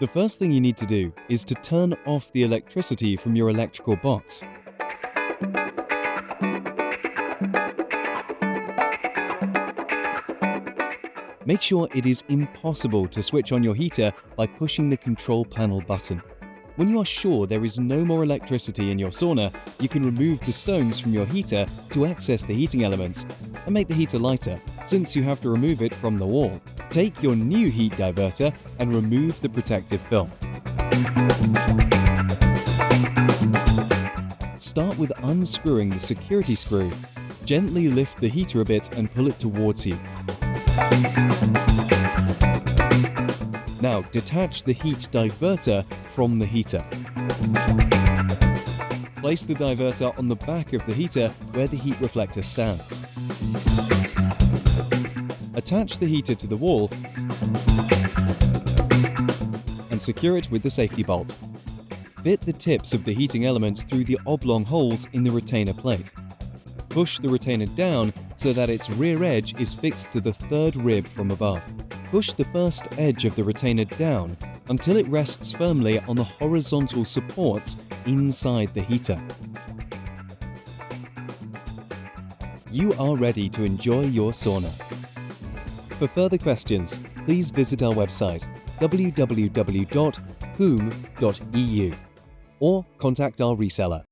The first thing you need to do is to turn off the electricity from your electrical box. Make sure it is impossible to switch on your heater by pushing the control panel button. When you are sure there is no more electricity in your sauna, you can remove the stones from your heater to access the heating elements and make the heater lighter, since you have to remove it from the wall. Take your new heat diverter and remove the protective film. Start with unscrewing the security screw. Gently lift the heater a bit and pull it towards you. Now detach the heat diverter from the heater. Place the diverter on the back of the heater where the heat reflector stands. Attach the heater to the wall and secure it with the safety bolt. Fit the tips of the heating elements through the oblong holes in the retainer plate. Push the retainer down so that its rear edge is fixed to the third rib from above. Push the first edge of the retainer down until it rests firmly on the horizontal supports inside the heater. You are ready to enjoy your sauna. For further questions, please visit our website www.huum.eu or contact our reseller.